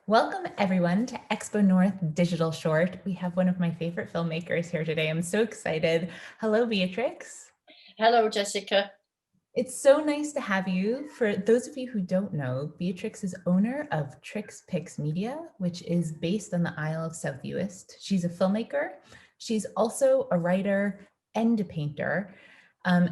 Welcome everyone to XpoNorth Digital Short. We have one of my favorite filmmakers here today. I'm so excited. Hello, Beatrix. Hello, Jessica. It's so nice to have you. For those of you who don't know, Beatrix is owner of Trix Pix Media, which is based on the Isle of South Uist. She's a filmmaker. She's also a writer and a painter.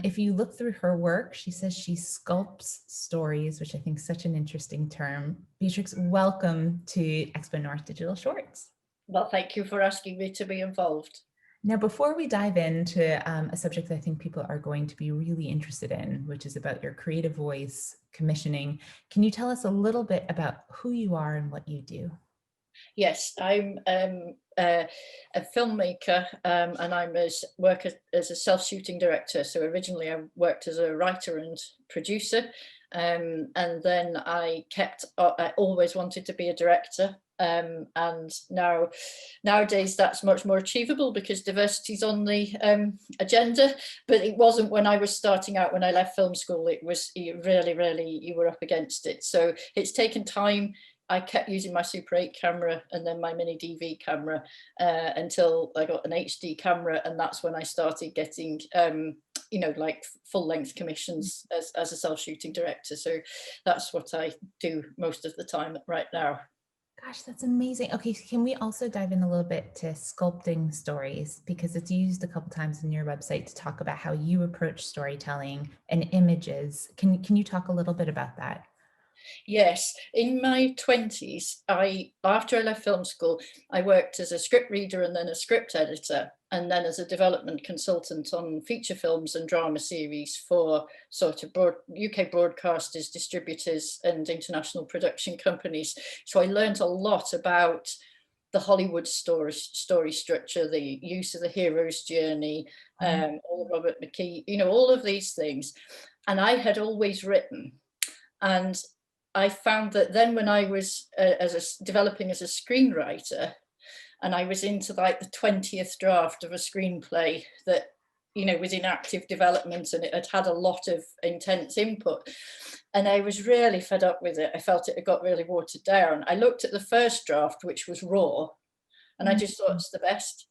If you look through her work, she says she sculpts stories, which I think is such an interesting term. Beatrix, welcome to XpoNorth Digital Shorts. Well, thank you for asking me to be involved. Now, before we dive into a subject that I think people are going to be really interested in, which is about your creative voice, commissioning, can you tell us a little bit about who you are and what you do? Yes, I'm a filmmaker and I work as a self-shooting director. So originally I worked as a writer and producer, and then I always wanted to be a director. And nowadays that's much more achievable because diversity's on the agenda, but it wasn't when I was starting out. When I left film school, it was really you were up against it. So it's taken time. I kept using my Super 8 camera and then my mini DV camera until I got an HD camera, and that's when I started getting like full-length commissions as a self-shooting director. So that's what I do most of the time right now. Gosh, that's amazing. Okay, can we also dive in a little bit to sculpting stories, because it's used a couple times in your website to talk about how you approach storytelling and images. Can you talk a little bit about that? Yes, in my 20s, after I left film school, I worked as a script reader and then a script editor, and then as a development consultant on feature films and drama series for sort of UK broadcasters, distributors, and international production companies. So I learned a lot about the Hollywood story structure, the use of the hero's journey, all Robert McKee, all of these things. And I had always written. And I found that then when I was developing as a screenwriter, and I was into like the 20th draft of a screenplay that was in active development, and it had had a lot of intense input, and I was really fed up with it. I felt it had got really watered down. I looked at the first draft, which was raw, and I just thought it's the best.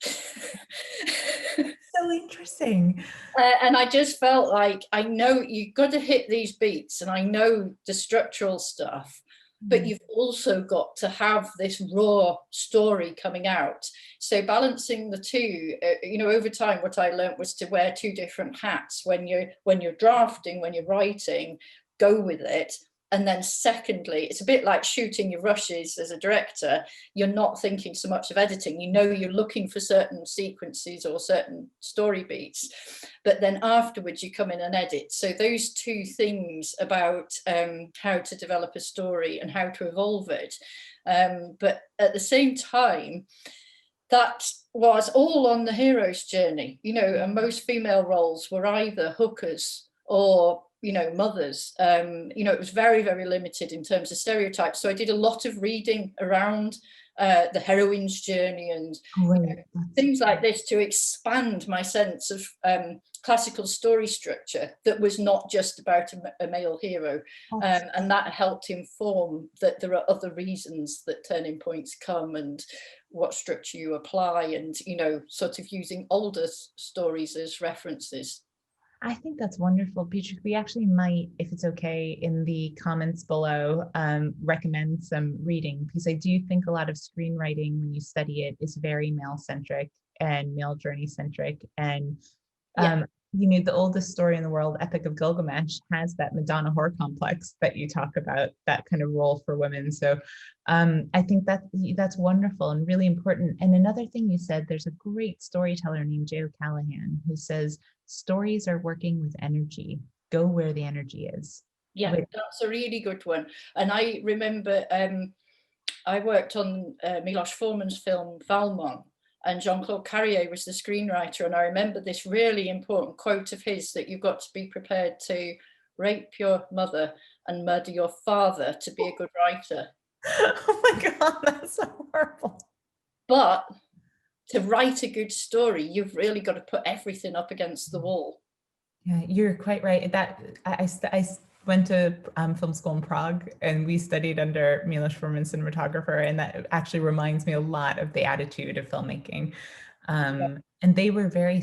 So interesting. And I just felt like, I know you've got to hit these beats, and I know the structural stuff, but you've also got to have this raw story coming out. So balancing the two, over time, what I learned was to wear two different hats. When you're drafting, when you're writing, go with it. And then secondly, it's a bit like shooting your rushes as a director. You're not thinking so much of editing. You're looking for certain sequences or certain story beats, but then afterwards you come in and edit. So those two things about how to develop a story and how to evolve it. But at the same time, that was all on the hero's journey, and most female roles were either hookers or mothers. It was very limited in terms of stereotypes. So I did a lot of reading around the heroine's journey and things like this to expand my sense of classical story structure that was not just about a male hero. And that helped inform that there are other reasons that turning points come and what structure you apply, and sort of using older stories as references. I think that's wonderful, Beatrix. We actually might, if it's okay, in the comments below, recommend some reading, because I do think a lot of screenwriting, when you study it, is very male-centric and male journey-centric. And the oldest story in the world, Epic of Gilgamesh, has that Madonna whore complex that you talk about, that kind of role for women. So I think that's wonderful and really important. And another thing you said, there's a great storyteller named Jay O'Callahan who says, stories are working with energy. Go where the energy is. Yeah, that's a really good one. And I remember I worked on Milos Forman's film Lamont, and Jean-Claude Carrière was the screenwriter. And I remember this really important quote of his, that you've got to be prepared to rape your mother and murder your father to be a good writer. Oh my God, that's so horrible. But to write a good story, you've really got to put everything up against the wall. Yeah, you're quite right. That I went to film school in Prague, and we studied under Milos Forman, cinematographer, and that actually reminds me a lot of the attitude of filmmaking. And they were very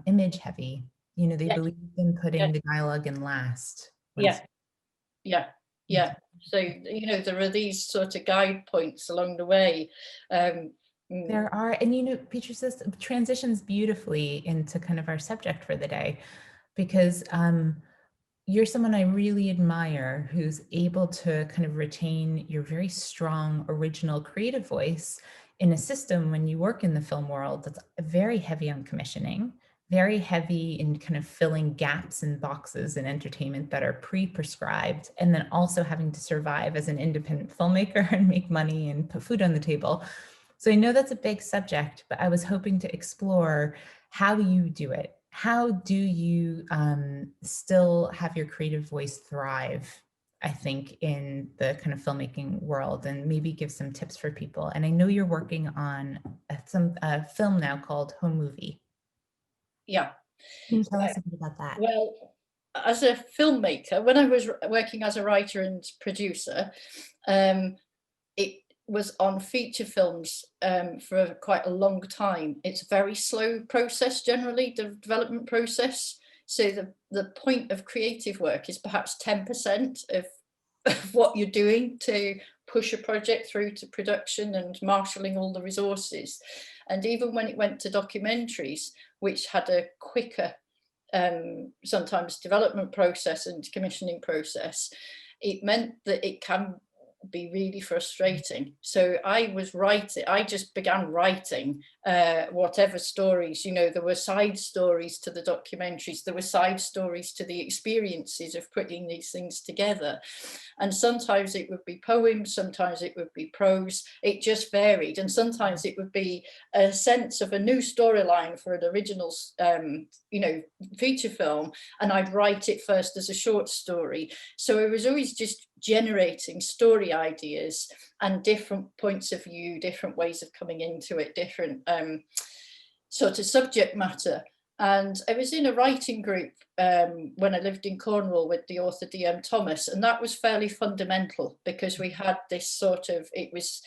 image heavy. You know, they Yeah. believed in putting Yeah. the dialogue in last. Yeah. Yeah. Yeah. So, you know, there are these sort of guide points along the way. There are, and you know, Beatrix, this transitions beautifully into kind of our subject for the day, because you're someone I really admire who's able to kind of retain your very strong, original, creative voice in a system when you work in the film world that's very heavy on commissioning, very heavy in kind of filling gaps and boxes in entertainment that are pre-prescribed, and then also having to survive as an independent filmmaker and make money and put food on the table. So I know that's a big subject, but I was hoping to explore how you do it. How do you still have your creative voice thrive, I think, in the kind of filmmaking world, and maybe give some tips for people. And I know you're working on a film now called Home Movie. Yeah. Can you tell us a bit about that? Well, as a filmmaker, when I was working as a writer and producer, it was on feature films for quite a long time. It's a very slow process generally, the development process. So the point of creative work is perhaps 10% of what you're doing to push a project through to production and marshalling all the resources. And even when it went to documentaries, which had a quicker sometimes development process and commissioning process, it meant that it can be really frustrating. So I just began writing whatever stories, you know, there were side stories to the documentaries, there were side stories to the experiences of putting these things together. And sometimes it would be poems, sometimes it would be prose, it just varied. And sometimes it would be a sense of a new storyline for an original, you know, feature film, and I'd write it first as a short story. So it was always just generating story ideas and different points of view, different ways of coming into it, different sort of subject matter. And I was in a writing group when I lived in Cornwall with the author D.M. Thomas, and that was fairly fundamental because we had this sort of, it was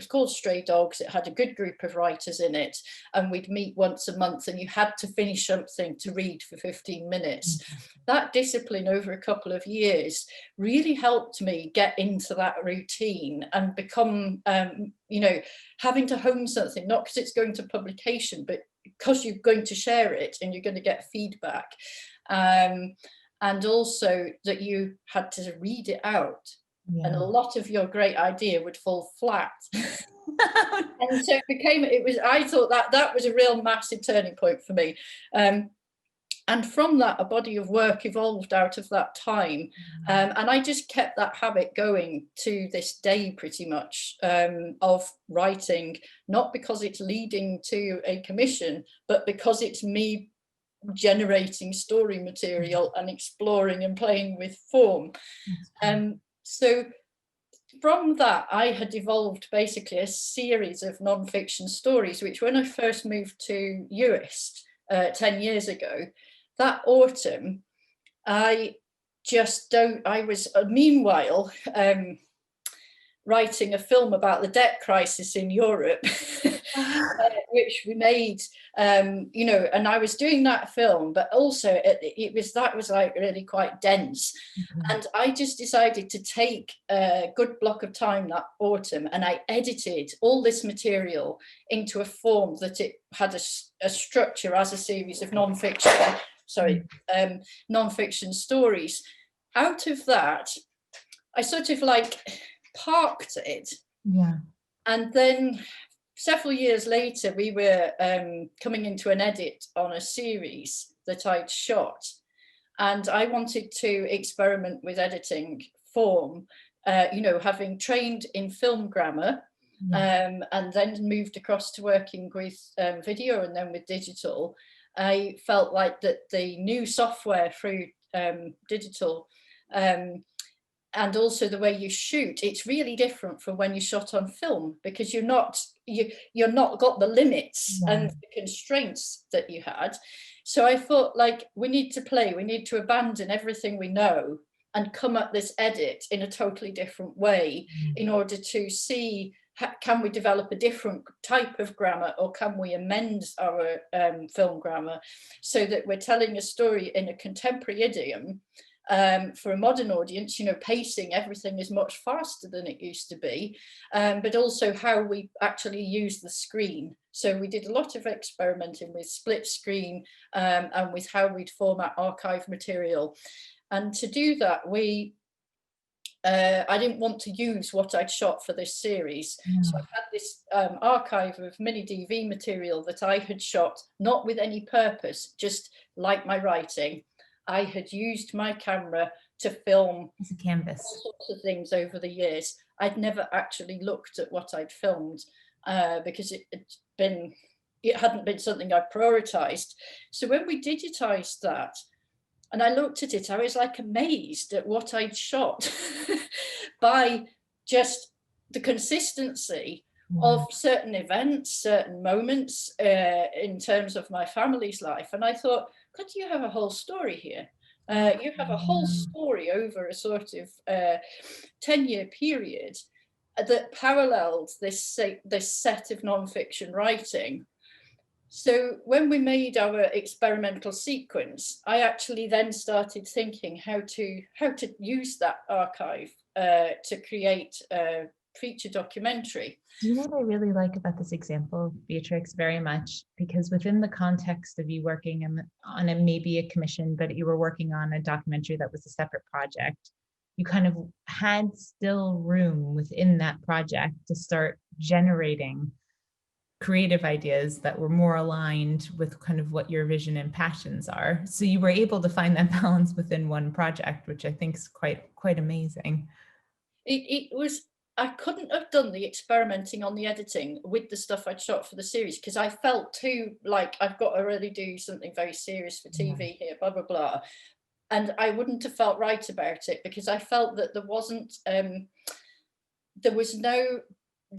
called Stray Dogs, it had a good group of writers in it, and we'd meet once a month and you had to finish something to read for 15 minutes. That discipline over a couple of years really helped me get into that routine and become, you know, having to hone something, not because it's going to publication, but because you're going to share it and you're going to get feedback. And also that you had to read it out. Yeah. And a lot of your great idea would fall flat. And so I thought that was a real massive turning point for me. And from that, a body of work evolved out of that time. And I just kept that habit going to this day, pretty much, of writing, not because it's leading to a commission, but because it's me generating story material and exploring and playing with form. So from that, I had evolved basically a series of non-fiction stories, which when I first moved to Uist 10 years ago, that autumn, I was meanwhile writing a film about the debt crisis in Europe, which we made, you know, and I was doing that film, but also that was like really quite dense. And I just decided to take a good block of time that autumn, and I edited all this material into a form that it had a structure as a series of non-fiction stories. Out of that, I sort of like parked it. Yeah. And then several years later, we were coming into an edit on a series that I'd shot. And I wanted to experiment with editing form, you know, having trained in film grammar, and then moved across to working with video and then with digital. I felt like that the new software through digital and also the way you shoot, it's really different from when you shot on film, because you're not got the limits and the constraints that you had. So I thought, like, we need to abandon everything we know and come at this edit in a totally different way in order to see, can we develop a different type of grammar, or can we amend our film grammar so that we're telling a story in a contemporary idiom for a modern audience. You know, pacing, everything is much faster than it used to be, but also how we actually use the screen. So we did a lot of experimenting with split screen and with how we'd format archive material. And to do that, I didn't want to use what I'd shot for this series. So I had this archive of mini DV material that I had shot, not with any purpose, just like my writing. I had used my camera to film as a canvas, all sorts of things over the years. I'd never actually looked at what I'd filmed because it hadn't been something I prioritized. So when we digitized that, and I looked at it, I was like amazed at what I'd shot by just the consistency of certain events, certain moments in terms of my family's life. And I thought, God, you have a whole story here. You have a whole story over a sort of 10-year period that paralleled this set of non-fiction writing. So when we made our experimental sequence, I actually then started thinking how to use that archive to create a feature documentary. Do you know what I really like about this example, Beatrix, very much? Because within the context of you working on maybe a commission, but you were working on a documentary that was a separate project, you kind of had still room within that project to start generating creative ideas that were more aligned with kind of what your vision and passions are. So you were able to find that balance within one project, which I think is quite amazing. It was, I couldn't have done the experimenting on the editing with the stuff I'd shot for the series, because I felt too like, I've got to really do something very serious for TV here, blah, blah, blah. And I wouldn't have felt right about it, because I felt that there wasn't, there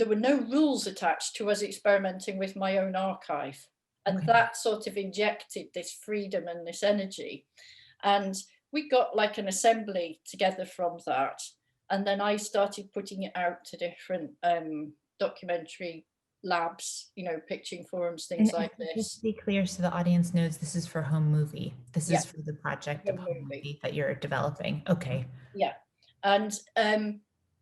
were no rules attached to us experimenting with my own archive. And that sort of injected this freedom and this energy. And we got like an assembly together from that. And then I started putting it out to different documentary labs, you know, pitching forums, things like this. Just to be clear, so the audience knows, this is for Home Movie. This is for the project of Home Movie that you're developing. Okay. Yeah. And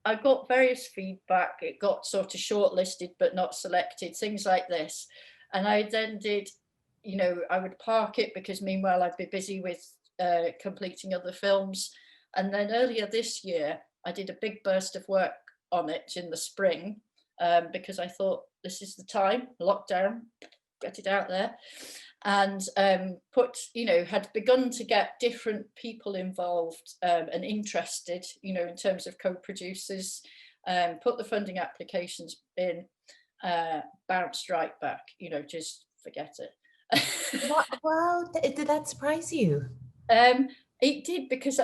I got various feedback. It got sort of shortlisted but not selected, things like this. And I then did, you know, I would park it because meanwhile I'd be busy with completing other films. And then earlier this year, I did a big burst of work on it in the spring because I thought, this is the time, lockdown, get it out there. And had begun to get different people involved and interested, you know, in terms of co-producers, put the funding applications in, bounced right back, you know, just forget it. Wow, did that surprise you? It did, because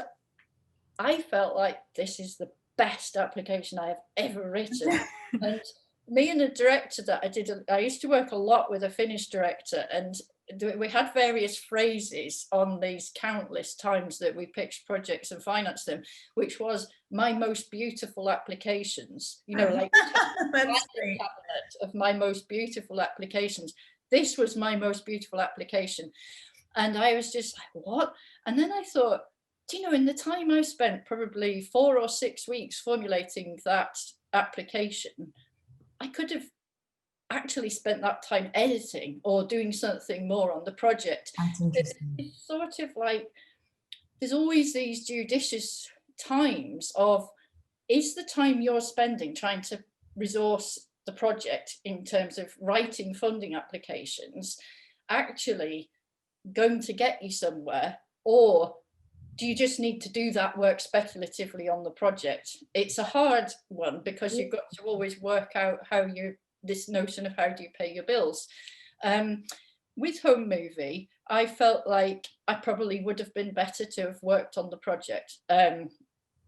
I felt like this is the best application I have ever written. And me and the director that I used to work a lot with a Finnish director, and we had various phrases on these countless times that we pitched projects and financed them, which was my most beautiful applications, you know, like that's great. Of my most beautiful applications. This was my most beautiful application. And I was just like, what? And then I thought, do you know, in the time I spent probably 4 or 6 weeks formulating that application, I could have actually spent that time editing or doing something more on the project. That's interesting. It's sort of like, there's always these judicious times of, is the time you're spending trying to resource the project in terms of writing funding applications actually going to get you somewhere, or do you just need to do that work speculatively on the project? It's a hard one, because you've got to always work out how this notion of how do you pay your bills. With Home Movie, I felt like I probably would have been better to have worked on the project.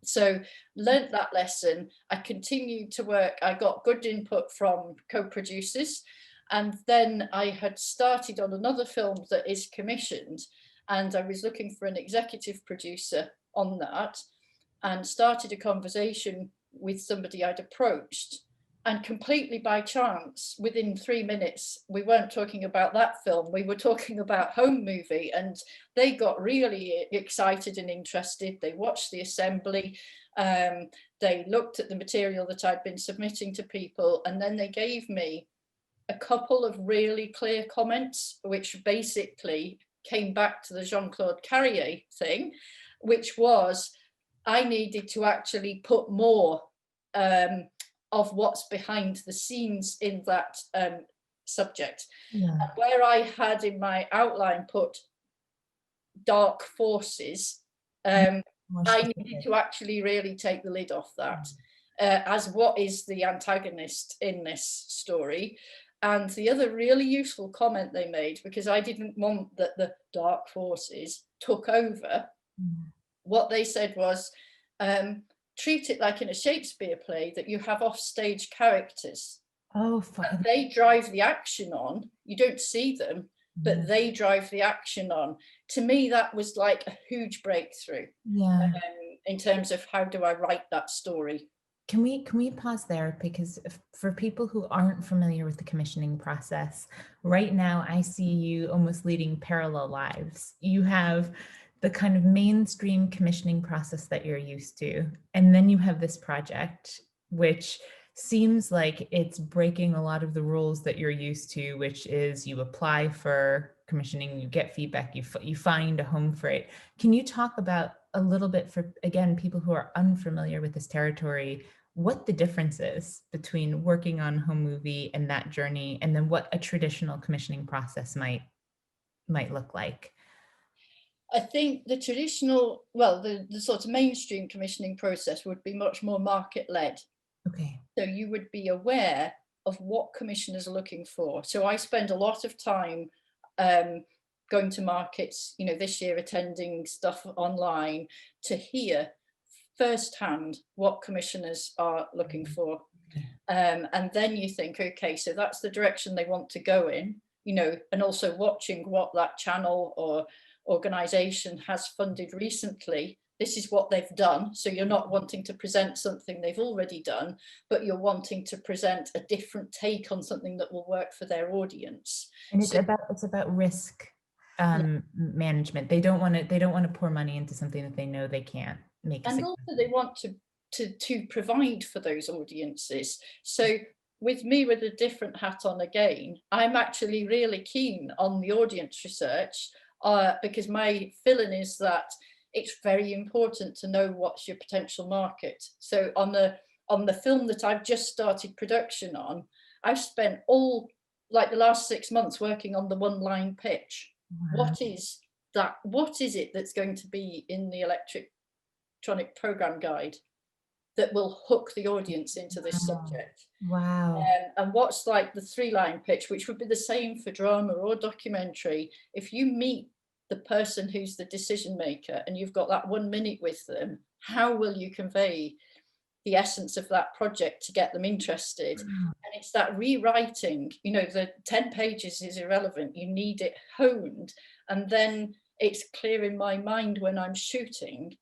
So learned that lesson. I continued to work. I got good input from co-producers. And then I had started on another film that is commissioned, and I was looking for an executive producer on that. and started a conversation with somebody I'd approached. And completely by chance, within 3 minutes, we weren't talking about that film, we were talking about Home Movie, and they got really excited and interested. They watched the assembly, they looked at the material that I'd been submitting to people, and then they gave me a couple of really clear comments, which basically came back to the Jean-Claude Carrière thing, which was I needed to actually put more of what's behind the scenes in that subject. Yeah. And where I had in my outline put dark forces, I needed to actually really take the lid off that, as what is the antagonist in this story. And the other really useful comment they made, because I didn't want that the dark forces took over, what they said was, treat it like in a Shakespeare play that you have offstage characters. Oh, fine. They drive the action on. You don't see them, but they drive the action on. To me, that was like a huge breakthrough. Yeah. In terms of how do I write that story. Can we pause there? Because for people who aren't familiar with the commissioning process, right now I see you almost leading parallel lives. You have the kind of mainstream commissioning process that you're used to, and then you have this project, which seems like it's breaking a lot of the rules that you're used to, which is you apply for commissioning, you get feedback, you find a home for it. Can you talk about a little bit, for, again, people who are unfamiliar with this territory, what the difference is between working on Home Movie and that journey, and then what a traditional commissioning process might look like? I think the traditional, well, the sort of mainstream commissioning process would be much more market-led. Okay. So you would be aware of what commissioners are looking for. So I spend a lot of time going to markets, you know, this year attending stuff online to hear firsthand what commissioners are looking for. And then you think, okay, so that's the direction they want to go in, you know, and also watching what that channel or organization has funded recently. This is what they've done. So you're not wanting to present something they've already done, but you're wanting to present a different take on something that will work for their audience. And it's about risk management. They don't want to pour money into something that they know they can't make. And also they want to provide for those audiences. So with me with a different hat on again, I'm actually really keen on the audience research because my feeling is that it's very important to know what's your potential market. So on the film that I've just started production on, I've spent all like the last 6 months working on the one-line pitch. Wow. What is that? What is it that's going to be in the electronic program guide that will hook the audience into this subject? Wow. And what's like the 3-line pitch, which would be the same for drama or documentary. If you meet the person who's the decision maker and you've got that 1 minute with them, how will you convey the essence of that project to get them interested? And it's that rewriting, you know, the 10 pages is irrelevant. You need it honed. And then it's clear in my mind when I'm shooting,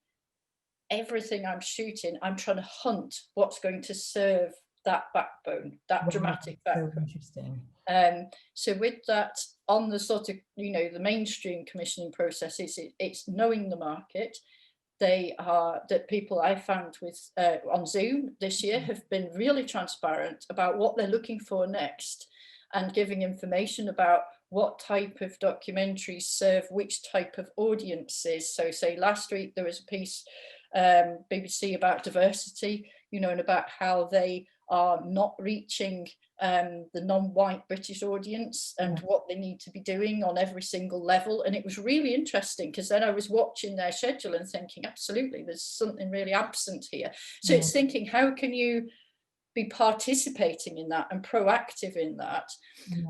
everything I'm shooting, I'm trying to hunt what's going to serve that backbone, that dramatic backbone. So interesting. So with that, on the sort of, you know, the mainstream commissioning process, it's knowing the market. That people I found with on Zoom this year have been really transparent about what they're looking for next, and giving information about what type of documentaries serve which type of audiences. So say last week there was a piece BBC about diversity, you know, and about how they are not reaching the non-white British audience and what they need to be doing on every single level. And it was really interesting because then I was watching their schedule and thinking, absolutely, there's something really absent here. So it's thinking, how can you be participating in that and proactive in that?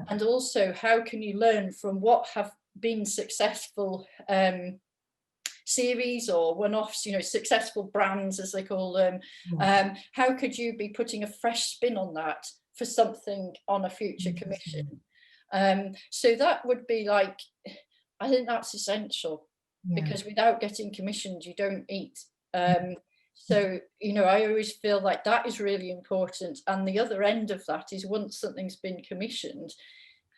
And also, how can you learn from what have been successful series or one-offs, you know, successful brands as they call them? How could you be putting a fresh spin on that for something on a future commission? So that would be like, I think that's essential, because without getting commissioned you don't eat. So, you know, I always feel like that is really important. And the other end of that is, once something's been commissioned,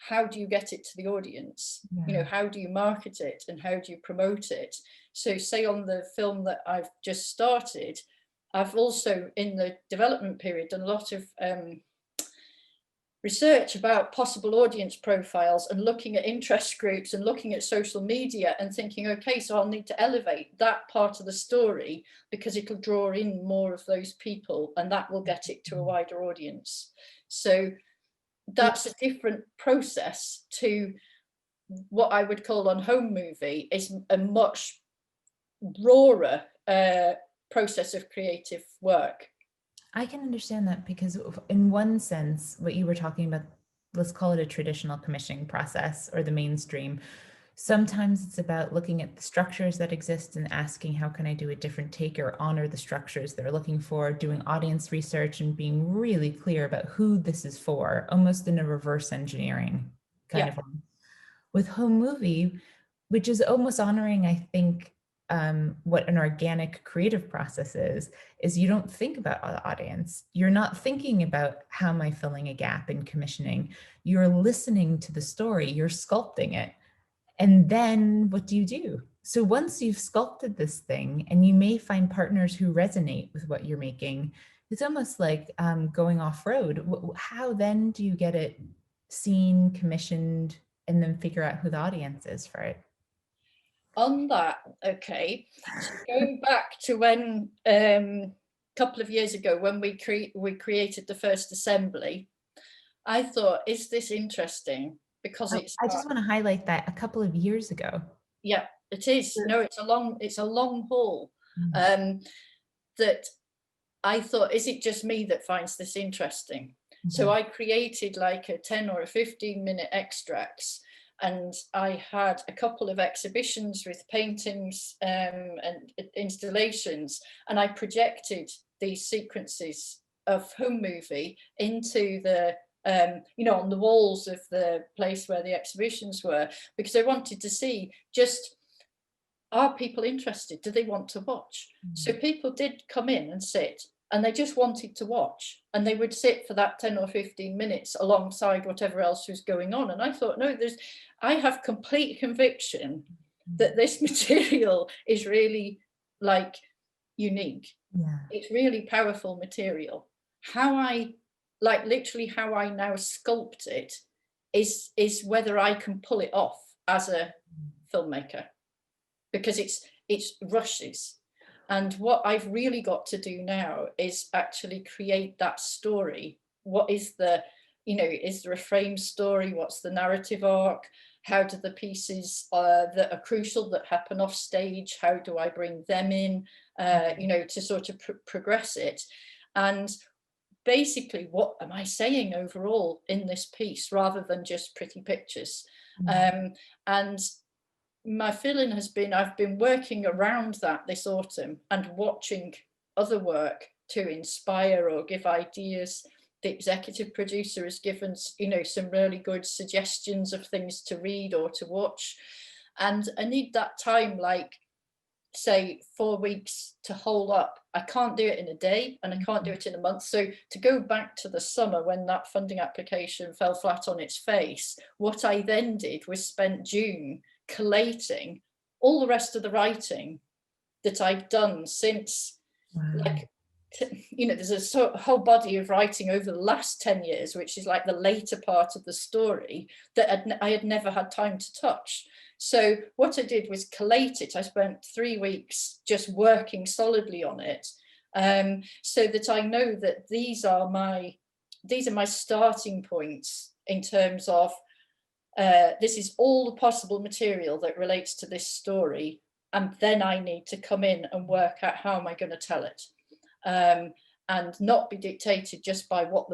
how do you get it to the audience? You know, how do you market it and how do you promote it? So say on the film that I've just started, I've also in the development period done a lot of research about possible audience profiles and looking at interest groups and looking at social media and thinking, okay, so I'll need to elevate that part of the story because it'll draw in more of those people and that will get it to a wider audience. So that's a different process to what I would call on home movie, is a much rawer process of creative work. I can understand that, because in one sense, what you were talking about, let's call it a traditional commissioning process or the mainstream. Sometimes it's about looking at the structures that exist and asking, how can I do a different take or honor the structures they're looking for, doing audience research and being really clear about who this is for, almost in a reverse engineering kind of way. With home movie, which is almost honoring, I think, what an organic creative process is you don't think about the audience. You're not thinking about how am I filling a gap in commissioning. You're listening to the story, you're sculpting it. And then what do? So once you've sculpted this thing and you may find partners who resonate with what you're making, it's almost like going off-road. How then do you get it seen, commissioned, and then figure out who the audience is for it? On that, okay, so going back to when a couple of years ago when we created the first assembly, I thought, is this interesting? Because it's I just want to highlight that a couple of years ago. Yeah, it is. No, it's a long haul. That I thought, is it just me that finds this interesting? So I created like a 10 or a 15-minute extracts, and I had a couple of exhibitions with paintings and installations, and I projected these sequences of home movie into the you know, on the walls of the place where the exhibitions were, because I wanted to see, just, are people interested? Do they want to watch? So people did come in and sit, and they just wanted to watch, and they would sit for that 10 or 15 minutes alongside whatever else was going on. And I thought, no, I have complete conviction that this material is really like unique. It's really powerful material. How I literally how I now sculpt it is whether I can pull it off as a filmmaker, because it's rushes. And what I've really got to do now is actually create that story. What is the, you know, is there a frame story? What's the narrative arc? How do the pieces that are crucial that happen off stage, how do I bring them in, you know, to sort of progress it? And basically, what am I saying overall in this piece, rather than just pretty pictures? And my feeling has been, I've been working around that this autumn and watching other work to inspire or give ideas. The executive producer has given, you know, some really good suggestions of things to read or to watch. And I need that time, like, say 4 weeks to hold up. I can't do it in a day and I can't do it in a month. So to go back to the summer when that funding application fell flat on its face, what I then did was spent June collating all the rest of the writing that I've done since, like, you know, there's a whole body of writing over the last 10 years, which is like the later part of the story that I had never had time to touch. So what I did was collate it. I spent 3 weeks just working solidly on it, so that I know that these are my starting points in terms of this is all the possible material that relates to this story, and then I need to come in and work out how am I going to tell it, and not be dictated just by what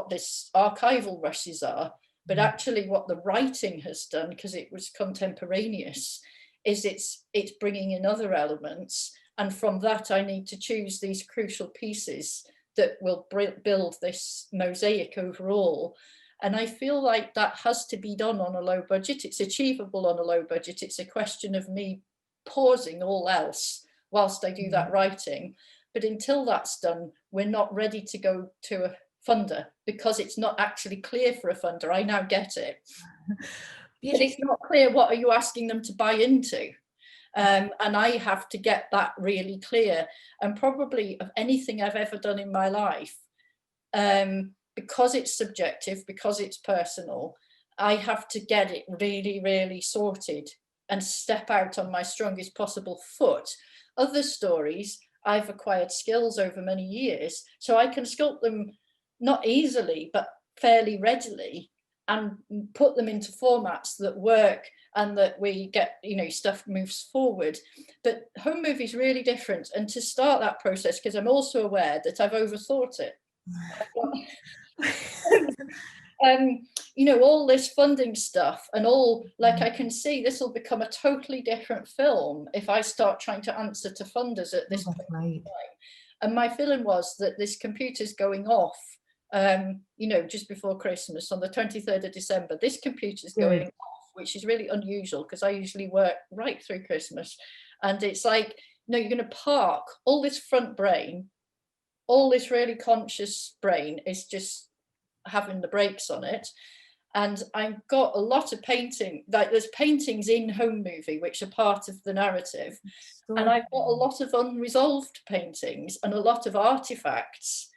this archival rushes are, but actually what the writing has done, because it was contemporaneous, is it's bringing in other elements, and from that I need to choose these crucial pieces that will build this mosaic overall. And I feel like that has to be done on a low budget. It's achievable on a low budget. It's a question of me pausing all else whilst I do that writing, But until that's done, we're not ready to go to a funder, because it's not actually clear for a funder. I now get it. But it's not clear, what are you asking them to buy into? And I have to get that really clear. And probably of anything I've ever done in my life, because it's subjective, because it's personal, I have to get it really, really sorted and step out on my strongest possible foot. Other stories, I've acquired skills over many years, so I can sculpt them not easily, but fairly readily, and put them into formats that work and that we get, you know, stuff moves forward. But home movie is really different. And to start that process, because I'm also aware that I've overthought it. You know, all this funding stuff and all, like, I can see this will become a totally different film if I start trying to answer to funders at this point. Right. And my feeling was that this computer's going off, you know, just before Christmas on the 23rd of December. This computer's going off, which is really unusual because I usually work right through Christmas. And it's like, no, you're going to park all this front brain, all this really conscious brain is just having the brakes on it. And I've got a lot of painting, like there's paintings in home movie which are part of the narrative. And I've got a lot of unresolved paintings and a lot of artifacts.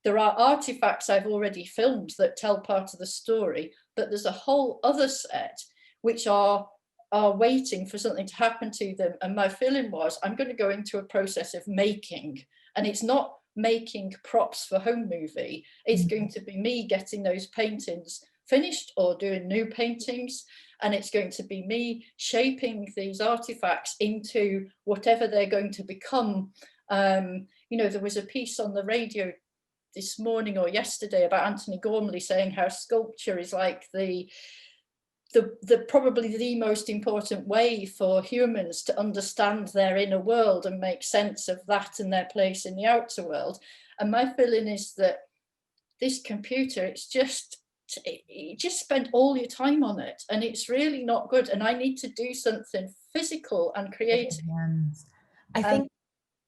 There are artifacts I've already filmed that tell part of the story, but there's a whole other set which are waiting for something to happen to them. And my feeling was, I'm going to go into a process of making, and it's not making props for home movie. It's going to be me getting those paintings finished or doing new paintings, and it's going to be me shaping these artifacts into whatever they're going to become. You know, there was a piece on the radio this morning or yesterday about Anthony Gormley saying how sculpture is like the probably the most important way for humans to understand their inner world and make sense of that and their place in the outer world. And my feeling is that this computer, it just spent all your time on it, and it's really not good. And I need to do something physical and creative.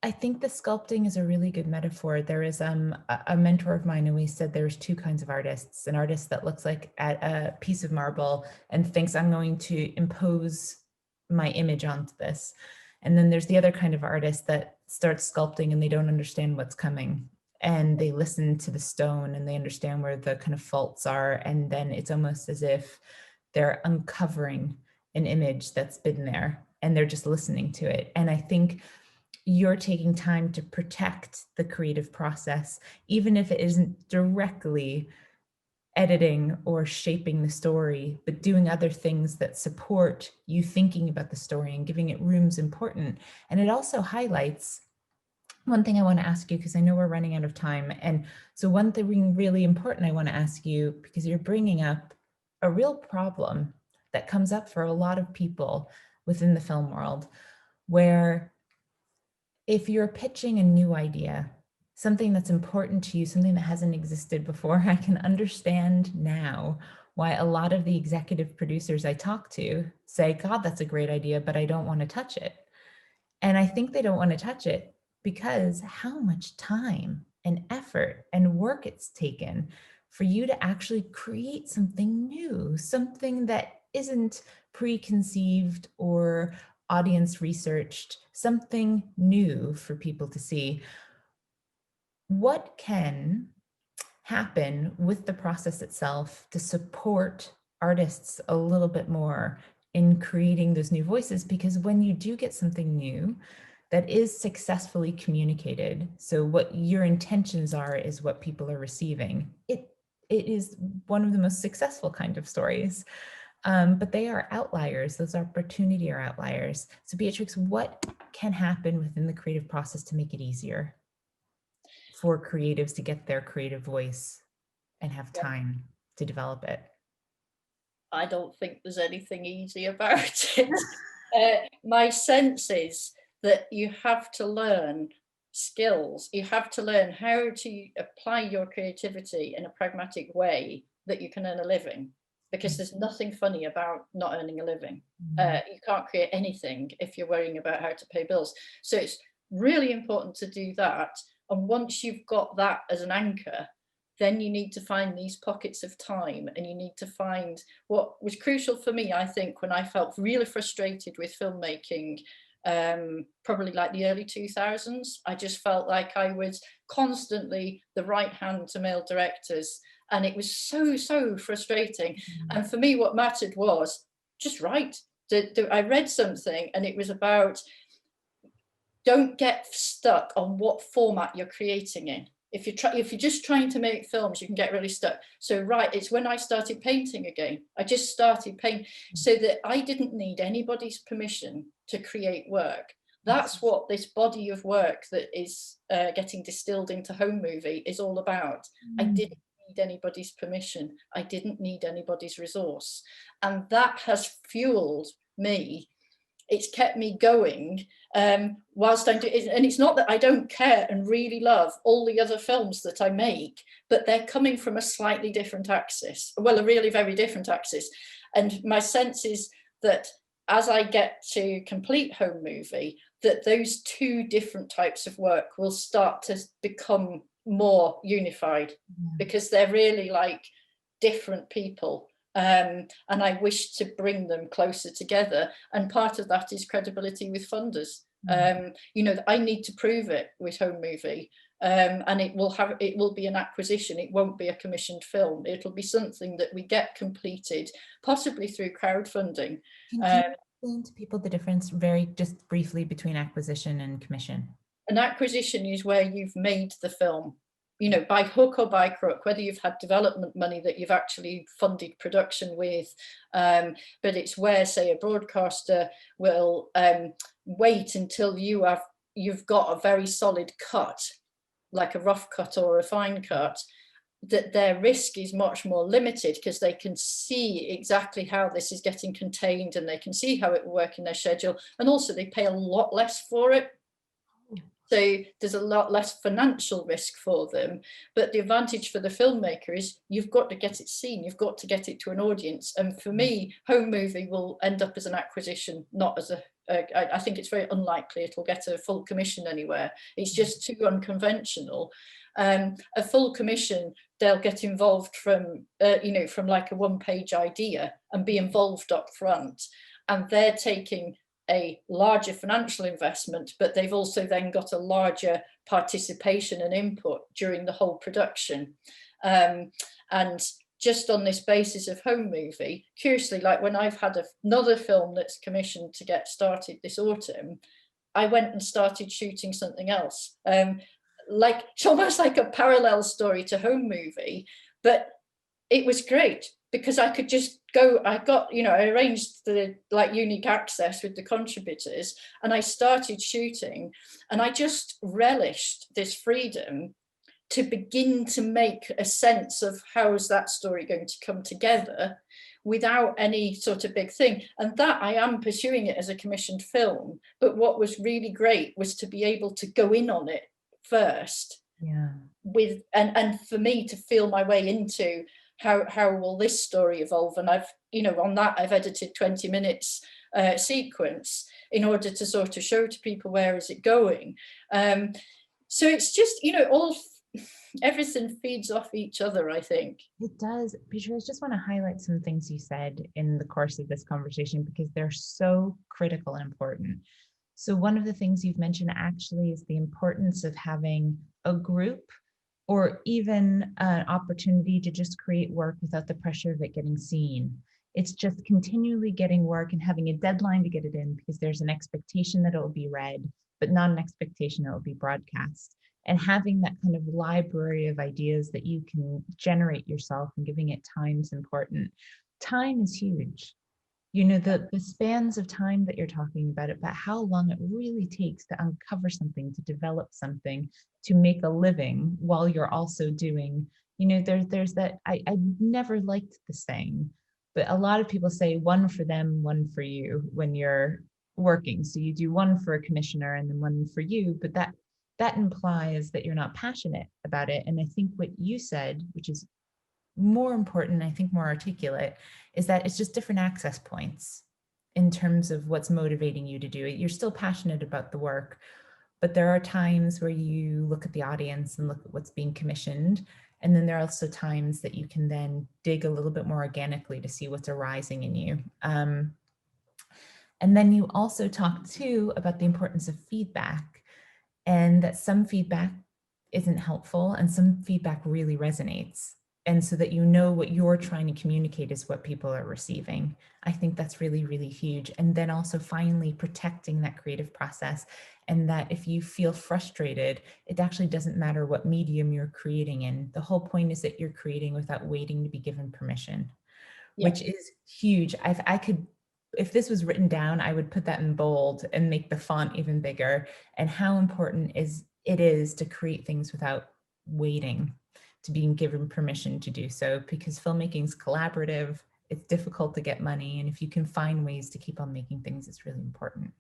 I think the sculpting is a really good metaphor. There is a mentor of mine always said there's two kinds of artists: an artist that looks like at a piece of marble and thinks I'm going to impose my image onto this. And then there's the other kind of artist that starts sculpting and they don't understand what's coming. And they listen to the stone and they understand where the kind of faults are. And then it's almost as if they're uncovering an image that's been there and they're just listening to it. And I think you're taking time to protect the creative process, even if it isn't directly editing or shaping the story, but doing other things that support you thinking about the story and giving it room's important. And it also highlights one thing I want to ask you, because I know we're running out of time. And so one thing really important I want to ask you, because you're bringing up a real problem that comes up for a lot of people within the film world, where if you're pitching a new idea, something that's important to you, something that hasn't existed before, I can understand now why a lot of the executive producers I talk to say, God, that's a great idea, but I don't want to touch it. And I think they don't want to touch it because how much time and effort and work it's taken for you to actually create something new, something that isn't preconceived or audience researched, something new for people to see. What can happen with the process itself to support artists a little bit more in creating those new voices? Because when you do get something new that is successfully communicated, so what your intentions are is what people are receiving, it is one of the most successful kind of stories. But they are outliers. Those opportunity are outliers. So Beatrix, what can happen within the creative process to make it easier for creatives to get their creative voice and have time to develop it? I don't think there's anything easy about it. My sense is that you have to learn skills. You have to learn how to apply your creativity in a pragmatic way that you can earn a living. Because there's nothing funny about not earning a living. You can't create anything if you're worrying about how to pay bills. So it's Really important to do that. And once you've got that as an anchor, then you need to find these pockets of time, and you need to find what was crucial for me, I think, when I felt really frustrated with filmmaking, probably like the early 2000s. I just felt like I was constantly the right hand to male directors, and it was so frustrating. And for me, what mattered was just write. I read something and it was about, don't get stuck on what format you're creating in. If you're just trying to make films, you can get really stuck. So right, it's when I started painting again. I just started painting so that I didn't need anybody's permission to create work. That's what this body of work that is getting distilled into Home Movie is all about. I didn't need anybody's permission. I didn't need anybody's resource. And that has fueled me. It's kept me going whilst I'm doing, and it's not that I don't care and really love all the other films that I make, but they're coming from a slightly different axis, well, a really very different axis. And my sense is that as I get to complete Home Movie, that those two different types of work will start to become more unified, because they're really like different people. And I wish to bring them closer together. And part of that is credibility with funders. You know, I need to prove it with Home Movie. And it will be an acquisition. It won't be a commissioned film. It'll be something that we get completed, possibly through crowdfunding. Can you explain to people the difference very just briefly between acquisition and commission? An acquisition is where you've made the film, you know, by hook or by crook, whether you've had development money that you've actually funded production with, but it's where, say, a broadcaster will wait until you've got a very solid cut, like a rough cut or a fine cut, that their risk is much more limited because they can see exactly how this is getting contained, and they can see how it will work in their schedule, and also they pay a lot less for it. So there's a lot less financial risk for them. But the advantage for the filmmaker is you've got to get it seen, you've got to get it to an audience. And for me, Home Movie will end up as an acquisition, not as I think it's very unlikely it'll get a full commission anywhere. It's just too unconventional. A full commission, they'll get involved from, you know, from like a one-page idea and be involved up front. And they're taking a larger financial investment, but they've also then got a larger participation and input during the whole production. And just on this basis of Home Movie, curiously, like when I've had another film that's commissioned to get started this autumn, I went and started shooting something else. Like it's almost like a parallel story to Home Movie, but it was great because I could just go, I arranged the like unique access with the contributors, and I started shooting, and I just relished this freedom to begin to make a sense of how is that story going to come together without any sort of big thing. And that I am pursuing it as a commissioned film. But what was really great was to be able to go in on it first, with and for me to feel my way into how will this story evolve. And I've, you know, on that I've edited 20 minutes sequence in order to sort of show to people where is it going. So it's just, you know, everything feeds off each other, I think. It does. Beatrix, I just want to highlight some things you said in the course of this conversation because they're so critical and important. So one of the things you've mentioned actually is the importance of having a group or even an opportunity to just create work without the pressure of it getting seen. It's just continually getting work and having a deadline to get it in because there's an expectation that it will be read, but not an expectation it will be broadcast. And having that kind of library of ideas that you can generate yourself and giving it time is important. Time is huge. You know, the spans of time that you're talking about how long it really takes to uncover something, to develop something, to make a living while you're also doing, you know, there's that, I never liked the saying, but a lot of people say one for them, one for you when you're working. So you do one for a commissioner and then one for you, but that implies that you're not passionate about it. And I think what you said, which is more important, I think more articulate, is that it's just different access points in terms of what's motivating you to do it. You're still passionate about the work, but there are times where you look at the audience and look at what's being commissioned. And then there are also times that you can then dig a little bit more organically to see what's arising in you. And then you also talk too about the importance of feedback, and that some feedback isn't helpful and some feedback really resonates. And so that you know what you're trying to communicate is what people are receiving. I think that's really, really huge. And then also finally protecting that creative process, and that if you feel frustrated, it actually doesn't matter what medium you're creating in. The whole point is that you're creating without waiting to be given permission, which is huge. I could, if this was written down, I would put that in bold and make the font even bigger, and how important it is to create things without waiting to being given permission to do so, because filmmaking is collaborative. It's difficult to get money, and if you can find ways to keep on making things, it's really important.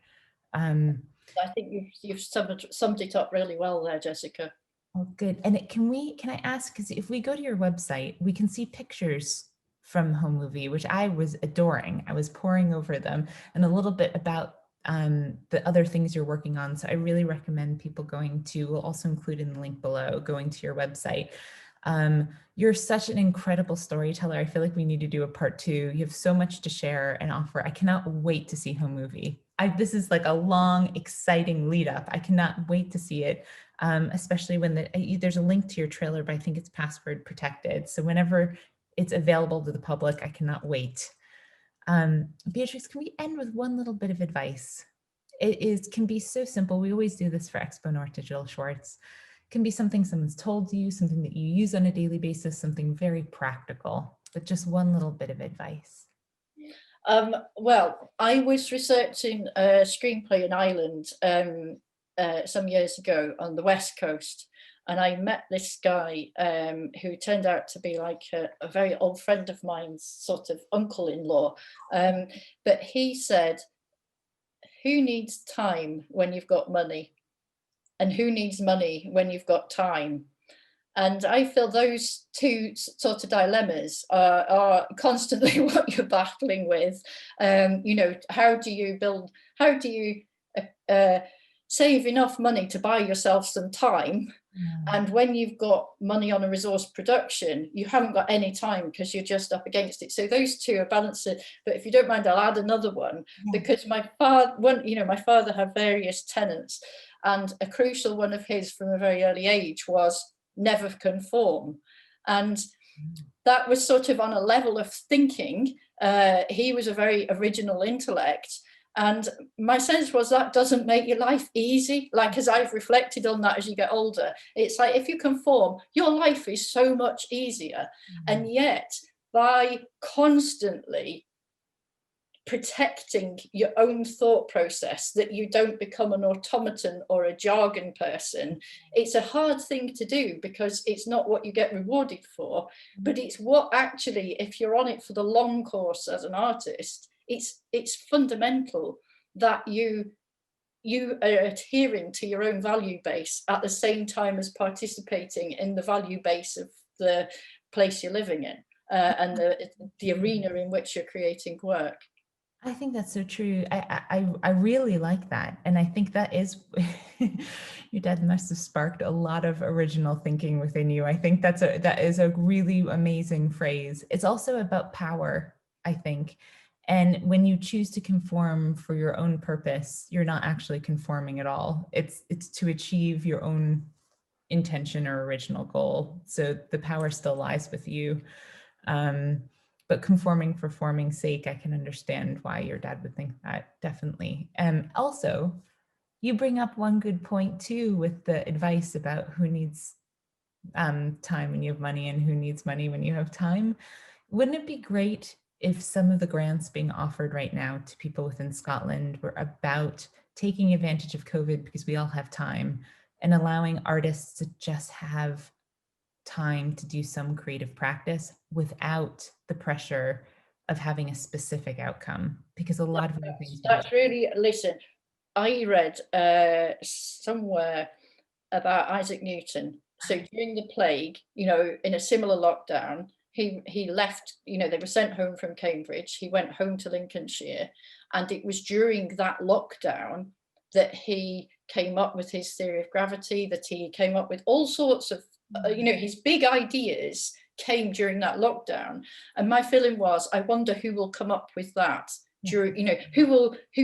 I think you've summed it up really well there, Jessica. Oh, good. And can I ask, because if we go to your website, we can see pictures from Home Movie, which I was adoring. I was poring over them, and a little bit about the other things you're working on. So I really recommend people going to, we'll also include in the link below, going to your website. You're such an incredible storyteller. I feel like we need to do a part 2. You have so much to share and offer. I cannot wait to see Home Movie. This is like a long, exciting lead up. I cannot wait to see it, especially when there's a link to your trailer, but I think it's password protected. So whenever it's available to the public, I cannot wait. Beatrix, can we end with one little bit of advice? It can be so simple. We always do this for XpoNorth Digital Shorts. It can be something someone's told you, something that you use on a daily basis, something very practical, but just one little bit of advice. Well, I was researching a screenplay in Ireland some years ago on the West Coast, and I met this guy who turned out to be like a very old friend of mine's sort of uncle-in-law. But he said, who needs time when you've got money? And who needs money when you've got time? And I feel those two sort of dilemmas are constantly what you're battling with. You know, how do you save enough money to buy yourself some time? And when you've got money on a resource production, you haven't got any time because you're just up against it. So those two are balanced. But if you don't mind, I'll add another one, because my father had various tenets, and a crucial one of his from a very early age was never conform. And that was sort of on a level of thinking. He was a very original intellect. And my sense was that doesn't make your life easy. Like, as I've reflected on that as you get older, it's like if you conform, your life is so much easier. And yet, by constantly protecting your own thought process, that you don't become an automaton or a jargon person, it's a hard thing to do, because it's not what you get rewarded for, but it's what actually, if you're on it for the long course as an artist, it's fundamental that you are adhering to your own value base at the same time as participating in the value base of the place you're living in, and the arena in which you're creating work. I think that's so true. I really like that. And I think that is, your dad must have sparked a lot of original thinking within you. I think that is a really amazing phrase. It's also about power, I think. And when you choose to conform for your own purpose, you're not actually conforming at all. It's to achieve your own intention or original goal. So the power still lies with you. But conforming for forming's sake, I can understand why your dad would think that, definitely. And also, you bring up one good point too, with the advice about who needs time when you have money and who needs money when you have time. Wouldn't it be great if some of the grants being offered right now to people within Scotland were about taking advantage of COVID, because we all have time, and allowing artists to just have time to do some creative practice without the pressure of having a specific outcome? Because a lot of other things. That's really, listen, I read somewhere about Isaac Newton. So during the plague, you know, in a similar lockdown, he left, you know, they were sent home from Cambridge. He went home to Lincolnshire, and it was during that lockdown that he came up with his theory of gravity, that he came up with all sorts of, his big ideas came during that lockdown. And my feeling was, I wonder who will come up with that during, who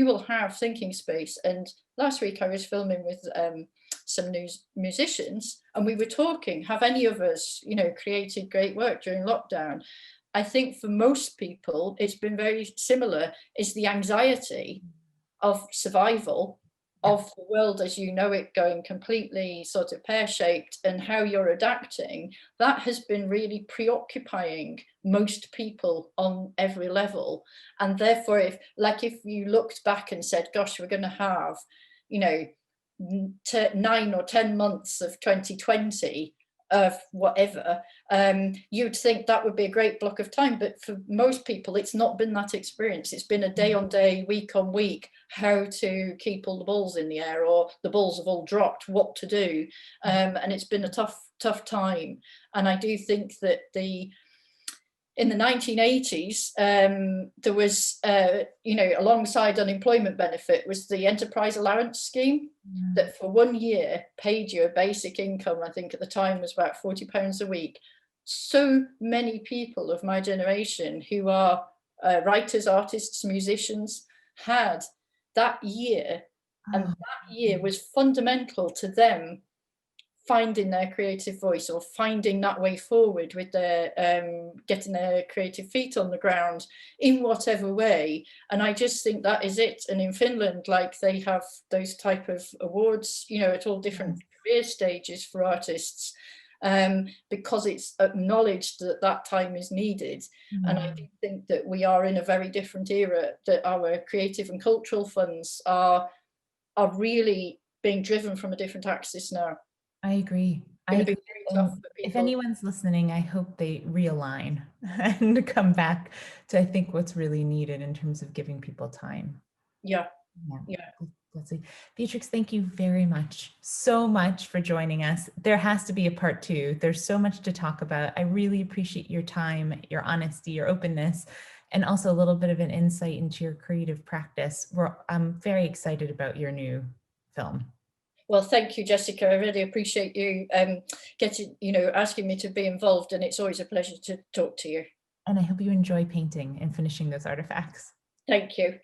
will have thinking space. And last week I was filming with some musicians, and we were talking, have any of us, created great work during lockdown? I think for most people, it's been very similar, is the anxiety of survival, of the world as you know it going completely sort of pear-shaped, and how you're adapting. That has been really preoccupying most people on every level. And therefore, if you looked back and said, gosh, we're going to have, 9 or 10 months of 2020 of whatever, you'd think that would be a great block of time. But for most people, it's not been that experience. It's been a day on day, week on week, how to keep all the balls in the air, or the balls have all dropped, what to do. And it's been a tough time. And I do think that in the 1980s, there was, alongside unemployment benefit was the enterprise allowance scheme, that for 1 year paid you a basic income. I think at the time was about £40 a week. So many people of my generation who are writers, artists, musicians had that year, and that year was fundamental to them finding their creative voice, or finding that way forward with their getting their creative feet on the ground in whatever way. And I just think that is it. And in Finland, they have those type of awards, at all different career stages for artists, because it's acknowledged that time is needed. And I do think that we are in a very different era, that our creative and cultural funds are really being driven from a different axis now. I agree. If anyone's listening, I hope they realign and come back to, I think, what's really needed in terms of giving people time. Yeah. Let's see. Beatrix, thank you very much, so much for joining us. There has to be a part 2. There's so much to talk about. I really appreciate your time, your honesty, your openness, and also a little bit of an insight into your creative practice. I'm very excited about your new film. Well, thank you, Jessica. I really appreciate you asking me to be involved, and it's always a pleasure to talk to you. And I hope you enjoy painting and finishing those artifacts. Thank you.